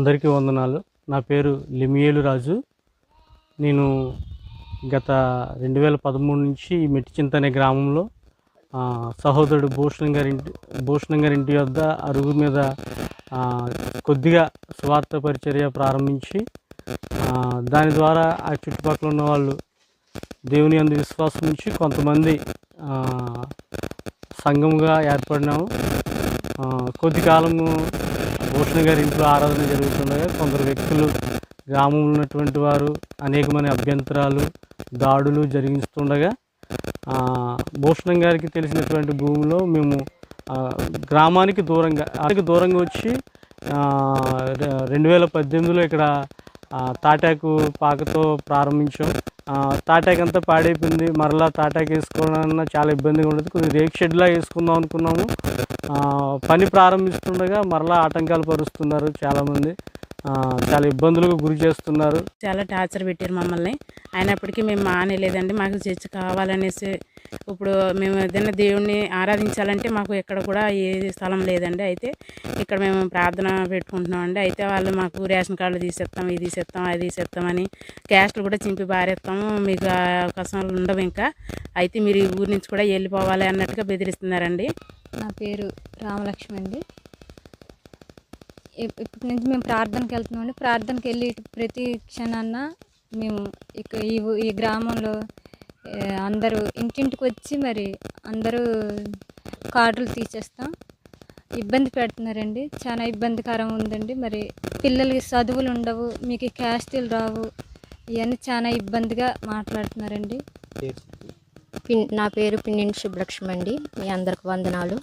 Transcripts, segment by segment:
అందరికీ వందనాలు. నా పేరు లిమియేలు రాజు. నేను గత 2013 నుంచి ఈ మెట్టిచింత అనే గ్రామంలో సహోదరుడు భూషణం గారి ఇంటి వద్ద అరుగు మీద కొద్దిగా స్వార్థ పరిచర్య ప్రారంభించి దాని ద్వారా ఆ చుట్టుపక్కల ఉన్న వాళ్ళు దేవుని యందు విశ్వాసం నుంచి కొంతమంది సంఘముగా ఏర్పడినాము. కొద్ది కాలము భూషణ్ గారి ఇంట్లో ఆరాధన జరుగుతుండగా కొందరు వ్యక్తులు గ్రామంలో ఉన్నటువంటి వారు అనేకమైన అభ్యంతరాలు, దాడులు జరిగిస్తుండగా భూషణం గారికి తెలిసినటువంటి భూమిలో మేము గ్రామానికి దూరంగా వచ్చి 2018లో ఇక్కడ తాటాకు పాకతో ప్రారంభించాం. తాటాకు అంతా పాడైపోయింది. మరలా తాటాకు వేసుకోవాలన్నా చాలా ఇబ్బందిగా ఉండదు. కొద్దిగా రేక్ షెడ్లా వేసుకుందాం అనుకున్నాము. పని ప్రారంభిస్తుండగా మరలా ఆటంకాలు పరుస్తున్నారు. చాలామంది చాలా ఇబ్బందులకు గురి చేస్తున్నారు. చాలా టార్చర్ పెట్టారు మమ్మల్ని. అయినప్పటికీ మేము మానేలేదండి. మాకు చర్చ్ కావాలనేసి ఇప్పుడు మేము ఏదైనా దేవుణ్ణి ఆరాధించాలంటే మాకు ఎక్కడ కూడా ఏ స్థలం లేదండి. అయితే ఇక్కడ మేము ప్రార్థన పెట్టుకుంటున్నామండి. అయితే వాళ్ళు మాకు రేషన్ కార్డులు తీసేస్తాం, ఇది తీసేస్తాం, అది తీసేస్తామని క్యాస్ట్లు కూడా చింపి బారేస్తాము, మీకు అవకాశాలు ఉండవు ఇంకా, అయితే మీరు ఈ ఊరి నుంచి కూడా వెళ్ళిపోవాలి అన్నట్టుగా బెదిరిస్తున్నారండి. నా పేరు రామలక్ష్మి అండి. ఇప్పటి నుంచి మేము ప్రార్థనకి వెళ్తున్నామండి. ప్రార్థనకి వెళ్ళి ప్రతి క్షణాన్న మేము ఈ గ్రామంలో అందరూ ఇంటింటికి వచ్చి మరి అందరూ కార్డులు తీసేస్తాం. ఇబ్బంది పెడుతున్నారండి. చాలా ఇబ్బందికరం ఉందండి. మరి పిల్లలకి చదువులు ఉండవు, మీకు క్యాస్టీలు రావు, ఇవన్నీ చాలా ఇబ్బందిగా మాట్లాడుతున్నారండి. నా పేరు పిన్నింటి శుభలక్ష్మి అండి. మీ అందరికి వందనాలు.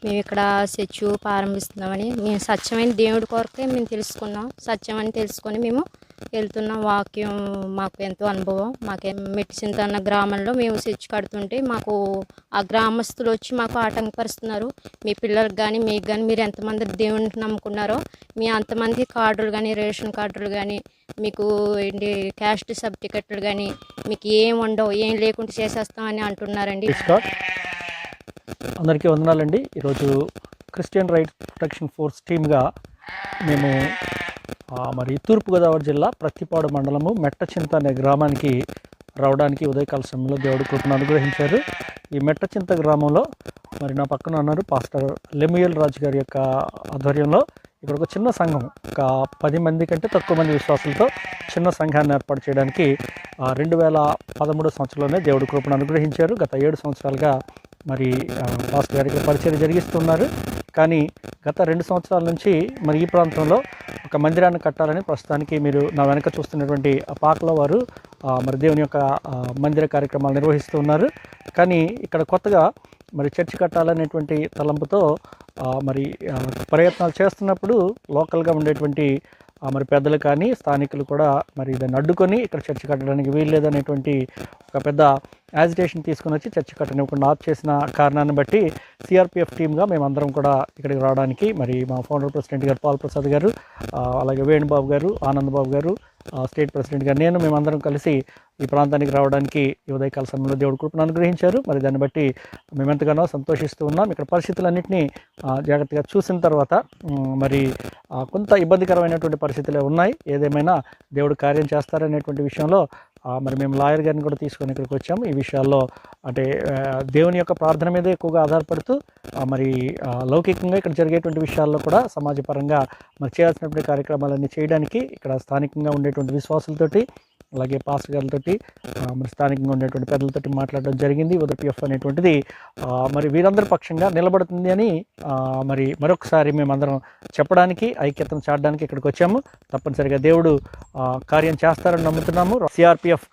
మేము ఇక్కడ చర్చ్ ప్రారంభిస్తున్నామని మేము సత్యమైన దేవుడి కొరకే మేము తెలుసుకున్నాం. సత్యం అని తెలుసుకొని మేము వెళ్తున్నాం. వాక్యం మాకు ఎంతో అనుభవం. మాకే మెట్టిచింత అన్న గ్రామంలో మేము చర్చ్ కడుతుంటే మాకు ఆ గ్రామస్తులు వచ్చి మాకు ఆటంకపరుస్తున్నారు. మీ పిల్లలకు కానీ మీకు కానీ మీరు ఎంతమంది దేవునికి నమ్ముకున్నారో మీ అంతమంది కార్డులు కానీ, రేషన్ కార్డులు కానీ, మీకు ఏంటి క్యాస్ట్ సర్టిఫికెట్లు కానీ మీకు ఏం ఉండవు, ఏం లేకుండా చేసేస్తామని అంటున్నారండి. అందరికీ వందనాలండి. ఈరోజు క్రిస్టియన్ రైట్స్ ప్రొటెక్షన్ ఫోర్స్ టీమ్గా మేము మరి తూర్పుగోదావరి జిల్లా ప్రత్తిపాడు మండలము మెట్టచింత అనే గ్రామానికి రావడానికి ఉదయకాల సమయంలో దేవుడు కృపను అనుగ్రహించారు. ఈ మెట్టచింత గ్రామంలో మరి నా పక్కన ఉన్నారు పాస్టర్ లెమియేలు రాజు గారి యొక్క ఆధ్వర్యంలో ఇక్కడ ఒక చిన్న సంఘం, ఒక 10 మంది కంటే తక్కువ మంది విశ్వాసులతో చిన్న సంఘాన్ని ఏర్పాటు చేయడానికి 2013 సంవత్సరంలోనే దేవుడు కృపను అనుగ్రహించారు. గత 7 సంవత్సరాలుగా మరి పాస్టర్ గారికి పరిచయం జరిగిస్తున్నారు. కానీ గత 2 సంవత్సరాల నుంచి మరి ఈ ప్రాంతంలో ఒక మందిరాన్ని కట్టాలని ప్రస్తుతానికి మీరు నా వెనక చూస్తున్నటువంటి పాకలో వారు మరి దేవుని యొక్క మందిర కార్యక్రమాలు నిర్వహిస్తూ ఉన్నారు. కానీ ఇక్కడ కొత్తగా మరి చర్చి కట్టాలనేటువంటి తలంపుతో మరి ప్రయత్నాలు చేస్తున్నప్పుడు లోకల్గా ఉండేటువంటి మరి పెద్దలు కానీ స్థానికులు కూడా మరి దాన్ని అడ్డుకొని ఇక్కడ చర్చి కట్టడానికి వీల్లేదనేటువంటి ఒక పెద్ద యాజిటేషన్ తీసుకుని వచ్చి చర్చి కట్టనివ్వకుండా ఆఫ్ చేసిన కారణాన్ని బట్టి సిఆర్పిఎఫ్ టీమ్గా మేమందరం కూడా ఇక్కడికి రావడానికి మరి మా ఫౌండర్ ప్రెసిడెంట్ గారు పాల్ ప్రసాద్ గారు, అలాగే వేణుబాబు గారు, ఆనందబాబు గారు, స్టేట్ ప్రెసిడెంట్ గారు, నేను మేమందరం కలిసి ఈ ప్రాంతానికి రావడానికి ఈ ఉదయకాల సమయంలో దేవుడు కృపను అనుగ్రహించారు. మరి దాన్ని బట్టి మేము ఎంతగానో సంతోషిస్తూ ఉన్నాం. ఇక్కడ పరిస్థితులన్నింటినీ జాగ్రత్తగా చూసిన తర్వాత మరి కొంత ఇబ్బందికరమైనటువంటి పరిస్థితులే ఉన్నాయి. ఏదేమైనా దేవుడు కార్యం చేస్తారనేటువంటి విషయంలో మరి మేము లాయర్ గారిని కూడా తీసుకొని ఇక్కడికి వచ్చాము. ఈ విషయాల్లో అంటే దేవుని యొక్క ప్రార్థన మీద ఎక్కువగా ఆధారపడుతూ మరి లౌకికంగా ఇక్కడ జరిగేటువంటి విషయాల్లో కూడా సమాజపరంగా మరి చేయాల్సినటువంటి కార్యక్రమాలన్నీ చేయడానికి ఇక్కడ స్థానికంగా ఉండేటువంటి విశ్వాసులతోటి, అలాగే పాస్టర్ గారితోటి, మరి స్థానికంగా ఉండేటువంటి పెద్దలతోటి మాట్లాడడం జరిగింది. UDPF అనేటువంటిది మరి వీరందరి పక్షంగా నిలబడుతుంది అని మరి మరొకసారి మేమందరం చెప్పడానికి, ఐక్యతను చాటడానికి ఇక్కడికి వచ్చాము. తప్పనిసరిగా దేవుడు కార్యం చేస్తారని నమ్ముతున్నాము. సిఆర్పిఎఫ్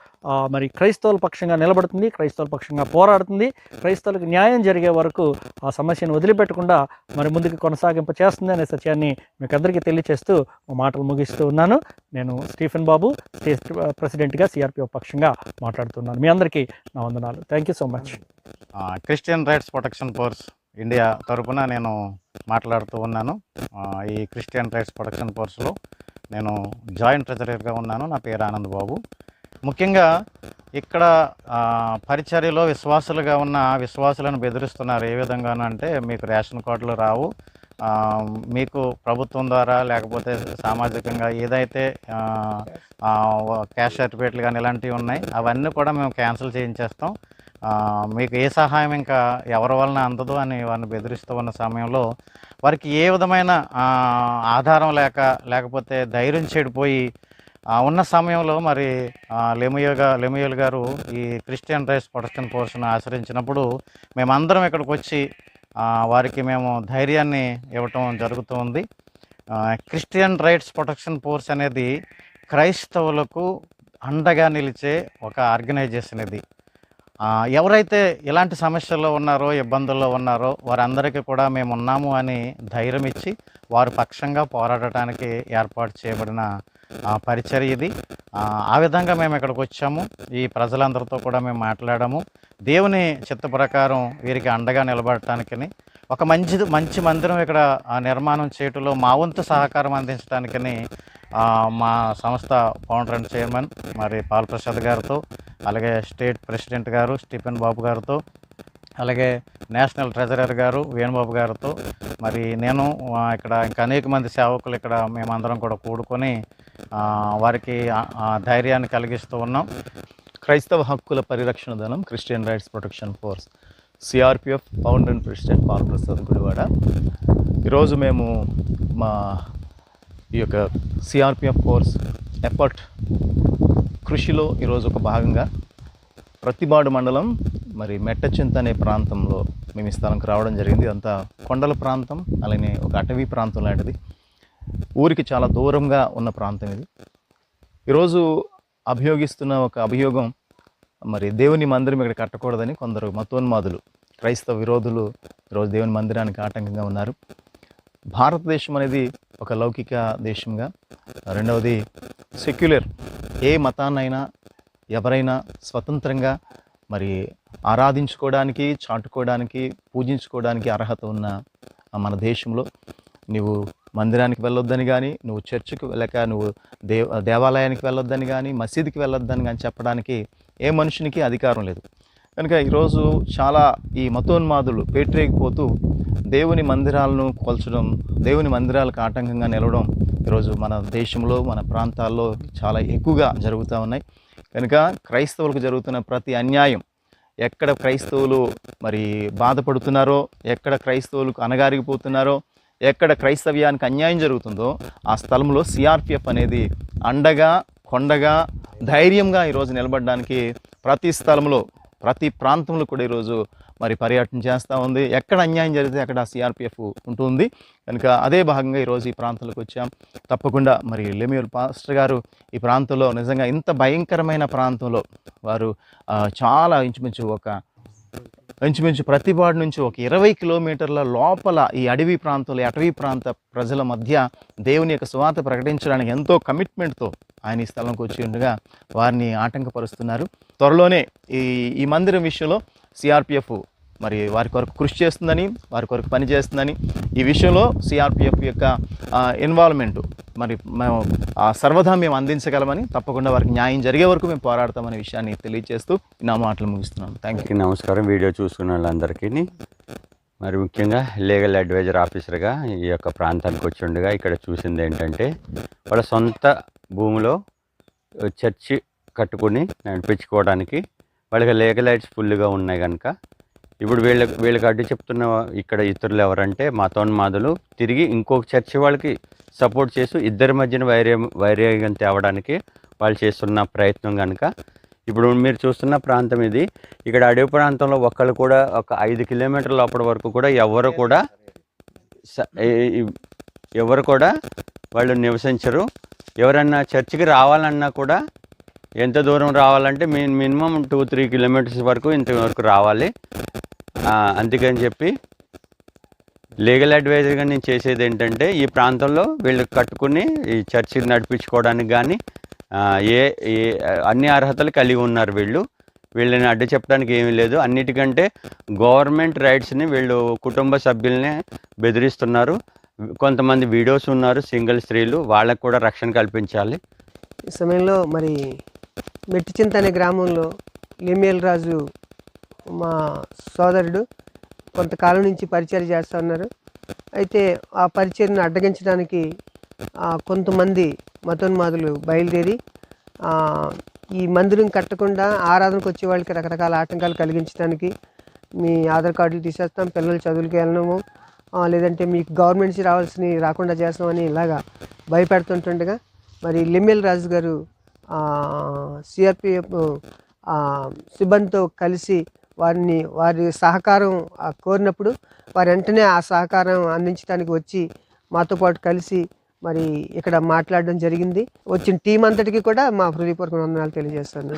మరి క్రైస్తవుల పక్షంగా నిలబడుతుంది, క్రైస్తవుల పక్షంగా పోరాడుతుంది. క్రైస్తవులకు న్యాయం జరిగే వరకు ఆ సమస్యను వదిలిపెట్టకుండా మరి ముందుకు కొనసాగింప చేస్తుంది అనే సత్యాన్ని మీకు అందరికీ తెలియచేస్తూ మా మాటలు ముగిస్తూ ఉన్నాను. నేను స్టీఫెన్ బాబు, స్టేట్ ప్రెసిడెంట్గా సిఆర్పిఎఫ్ పక్షంగా మాట్లాడుతున్నాను. మీ అందరికీ నా వందనాలు. Thank you so much. Christian rights protection force India తరఫున నేను మాట్లాడుతూ ఉన్నాను. ఈ క్రిస్టియన్ రైట్స్ ప్రొటెక్షన్ ఫోర్స్లో నేను జాయింట్ ట్రెజరర్గా ఉన్నాను. నా పేరు ఆనందబాబు. ముఖ్యంగా ఇక్కడ పరిచర్యలో విశ్వాసులుగా ఉన్న విశ్వాసులను బెదిరిస్తున్నారు. ఏ విధంగానంటే మీకు రేషన్ కార్డులు రావు, మీకు ప్రభుత్వం ద్వారా లేకపోతే సామాజికంగా ఏదైతే క్యాష్ సర్టిఫికేట్లు కానీ ఇలాంటివి ఉన్నాయి అవన్నీ కూడా మేము క్యాన్సిల్ చేయించేస్తాం. మీకు ఏ సహాయం ఇంకా ఎవరి వలన అందదు అని వారిని బెదిరిస్తూ ఉన్న సమయంలో వారికి ఏ విధమైన ఆధారం లేకపోతే ధైర్యం చెడిపోయి ఉన్న సమయంలో మరి లెముయేల్ గారు ఈ క్రిస్టియన్ రైట్స్ ప్రొటెక్షన్ ఫోర్స్ను ఆశ్రయించినప్పుడు మేమందరం ఇక్కడికి వచ్చి వారికి మేము ధైర్యాన్ని ఇవ్వటం జరుగుతుంది. క్రిస్టియన్ రైట్స్ ప్రొటెక్షన్ ఫోర్స్ అనేది క్రైస్తవులకు అండగా నిలిచే ఒక ఆర్గనైజేషన్ ఇది. ఎవరైతే ఇలాంటి సమస్యల్లో ఉన్నారో, ఇబ్బందుల్లో ఉన్నారో వారందరికీ కూడా మేము ఉన్నాము అని ధైర్యం ఇచ్చి వారి పక్షంగా పోరాడటానికి ఏర్పాటు చేయబడిన పరిచర్య ఇది. ఆ విధంగా మేము ఇక్కడికి వచ్చాము. ఈ ప్రజలందరితో కూడా మేము మాట్లాడాము. దేవుని చిత్త ప్రకారం వీరికి అండగా నిలబడటానికని ఒక మంచి మందిరం ఇక్కడ నిర్మాణం చేయటంలో మా వంతు సహకారం అందించడానికని మా సంస్థ ఫౌండర్ అండ్ చైర్మన్ మరి పాల్ ప్రసాద్ గారితో, అలాగే స్టేట్ ప్రెసిడెంట్ గారు స్టీఫెన్ బాబు గారితో, అలాగే నేషనల్ ట్రెజరర్ గారు వేణుబాబు గారితో మరి నేను ఇక్కడ ఇంకా అనేక మంది సేవకులు ఇక్కడ మేమందరం కూడా కూడుకొని వారికి ధైర్యాన్ని కలిగిస్తూ ఉన్నాం. క్రైస్తవ హక్కుల పరిరక్షణ దళం Christian rights protection force CRPF founder and president Paul Prasad Gudivada. ఈరోజు మేము మా ఈ యొక్క సిఆర్పిఎఫ్ ఫోర్స్ ఎఫర్ట్ కృషిలో ఈరోజు ఒక భాగంగా ప్రతిపాడు మండలం మరి మెట్టచింత అనే ప్రాంతంలో మేము ఈ స్థలంకి రావడం జరిగింది. అంతా కొండల ప్రాంతం, అలానే ఒక అటవీ ప్రాంతం లాంటిది. ఊరికి చాలా దూరంగా ఉన్న ప్రాంతం ఇది. ఈరోజు అభియోగిస్తున్న ఒక అభియోగం మరి దేవుని మందిరం ఇక్కడ కట్టకూడదని కొందరు మతోన్మాదులు, క్రైస్తవ విరోధులు ఈరోజు దేవుని మందిరానికి ఆటంకంగా ఉన్నారు. భారతదేశం అనేది ఒక లౌకిక దేశంగా, రెండవది సెక్యులర్, ఏ మతాన్నైనా ఎవరైనా స్వతంత్రంగా మరి ఆరాధించుకోవడానికి, చాటుకోవడానికి, పూజించుకోవడానికి అర్హత ఉన్న మన దేశంలో నువ్వు మందిరానికి వెళ్ళొద్దని కానీ, నువ్వు చర్చికి వెళ్ళక నువ్వు దేవాలయానికి వెళ్ళొద్దని కానీ, మసీదుకి వెళ్ళొద్దని కానీ చెప్పడానికి ఏ మనుషునికి అధికారం లేదు. కనుక ఈరోజు చాలా ఈ మతోన్మాదులు పేటరేగిపోతూ దేవుని మందిరాలను కోల్చడం, దేవుని మందిరాలకు ఆటంకంగా నిలవడం ఈరోజు మన దేశంలో, మన ప్రాంతాల్లో చాలా ఎక్కువగా జరుగుతూ ఉన్నాయి. కనుక క్రైస్తవులకు జరుగుతున్న ప్రతి అన్యాయం, ఎక్కడ క్రైస్తవులు మరి బాధపడుతున్నారో, ఎక్కడ క్రైస్తవులకు అణగారిపోతున్నారో, ఎక్కడ క్రైస్తవ్యానికి అన్యాయం జరుగుతుందో ఆ స్థలంలో సిఆర్పిఎఫ్ అనేది అండగా, కొండగా, ధైర్యంగా ఈరోజు నిలబడడానికి ప్రతి స్థలంలో, ప్రతి ప్రాంతంలో కూడా ఈరోజు మరి పర్యటన చేస్తూ ఉంది. ఎక్కడ అన్యాయం జరిగితే అక్కడ సిఆర్పిఎఫ్ ఉంటుంది. కనుక అదే భాగంగా ఈరోజు ఈ ప్రాంతంలోకి వచ్చాం. తప్పకుండా మరి లెమ్యూల్ పాస్టర్ గారు ఈ ప్రాంతంలో నిజంగా ఇంత భయంకరమైన ప్రాంతంలో వారు చాలా ఇంచుమించు ప్రతిపాడు నుంచి ఒక 20 కిలోమీటర్ల లోపల ఈ అటవీ ప్రాంత ప్రజల మధ్య దేవుని యొక్క సువార్త ప్రకటించడానికి ఎంతో కమిట్మెంట్తో ఆయన ఈ స్థలంకి వచ్చి ఉండగా వారిని ఆటంకపరుస్తున్నారు. త్వరలోనే ఈ మందిరం విషయంలో సిఆర్పిఎఫ్ మరి వారి కొరకు కృషి చేస్తుందని, వారి కొరకు పనిచేస్తుందని, ఈ విషయంలో సిఆర్పిఎఫ్ యొక్క ఇన్వాల్వ్మెంటు మరి మేము సర్వదా మేము అందించగలమని, తప్పకుండా వారికి న్యాయం జరిగే వరకు మేము పోరాడతామనే విషయాన్ని తెలియజేస్తూ నా మాటలు ముగిస్తున్నాను. Thank you. నమస్కారం. వీడియో చూసుకున్న వాళ్ళందరికీ మరి ముఖ్యంగా లీగల్ అడ్వైజర్ ఆఫీసర్గా ఈ యొక్క ప్రాంతానికి వచ్చి ఉండగా ఇక్కడ చూసింది ఏంటంటే వాళ్ళ సొంత భూమిలో చర్చి కట్టుకుని నడిపించుకోవడానికి వాళ్ళకి లీగల్ రైట్స్ ఫుల్గా ఉన్నాయి కనుక ఇప్పుడు వీళ్ళకి అడ్డు చెప్తున్న ఇక్కడ ఇతరులు ఎవరంటే మతోన్మాదులు తిరిగి ఇంకొక చర్చి వాళ్ళకి సపోర్ట్ చేసి ఇద్దరి మధ్యన వైరాగ్యం తేవడానికి వాళ్ళు చేస్తున్న ప్రయత్నం కనుక ఇప్పుడు మీరు చూస్తున్న ప్రాంతం ఇది. ఇక్కడ అడవి ప్రాంతంలో ఒక్కళ్ళు కూడా ఒక 5 కిలోమీటర్ల లోపల వరకు కూడా ఎవరు కూడా వాళ్ళు నివసించరు. ఎవరన్నా చర్చికి రావాలన్నా కూడా ఎంత దూరం రావాలంటే మినిమం 2-3 కిలోమీటర్స్ వరకు ఇంతవరకు రావాలి. అందుకని చెప్పి లీగల్ అడ్వైజర్గా నేను చేసేది ఏంటంటే ఈ ప్రాంతంలో వీళ్ళు కట్టుకుని ఈ చర్చిని నడిపించుకోవడానికి కానీ అన్ని అర్హతలు కలిగి ఉన్నారు. వీళ్ళని అడ్డు చెప్పడానికి ఏమీ లేదు. అన్నిటికంటే గవర్నమెంట్ రైట్స్ని వీళ్ళు కుటుంబ సభ్యుల్ని బెదిరిస్తున్నారు. కొంతమంది వీడియోస్ ఉన్నారు, సింగిల్ స్త్రీలు, వాళ్ళకు కూడా రక్షణ కల్పించాలి. ఈ సమయంలో మరి మెట్టిచింత అనే గ్రామంలో లెమ్యూల్ రాజు మా సోదరుడు కొంతకాలం నుంచి పరిచయం చేస్తూ ఉన్నారు. అయితే ఆ పరిచర్ను అడ్డగించడానికి కొంతమంది మతోన్మాదులు బయలుదేరి ఈ మందిరం కట్టకుండా ఆరాధనకు వచ్చే వాళ్ళకి రకరకాల ఆటంకాలు కలిగించడానికి మీ ఆధార్ కార్డులు తీసేస్తాం, పిల్లలు చదువులకి వెళ్ళడము, లేదంటే మీకు గవర్నమెంట్స్ రావాల్సినవి రాకుండా చేస్తామని ఇలాగా భయపెడుతుంటుండగా మరి లెమ్మియేలు రాజు గారు సిఆర్పిఎఫ్ సిబ్బందితో కలిసి వారి సహకారం కోరినప్పుడు వారు వెంటనే ఆ సహకారం అందించడానికి వచ్చి మాతో పాటు కలిసి మరి ఇక్కడ మాట్లాడడం జరిగింది. వచ్చిన టీం అంతటికి కూడా మా హృదయపూర్వక వందనాలు తెలియజేస్తాను.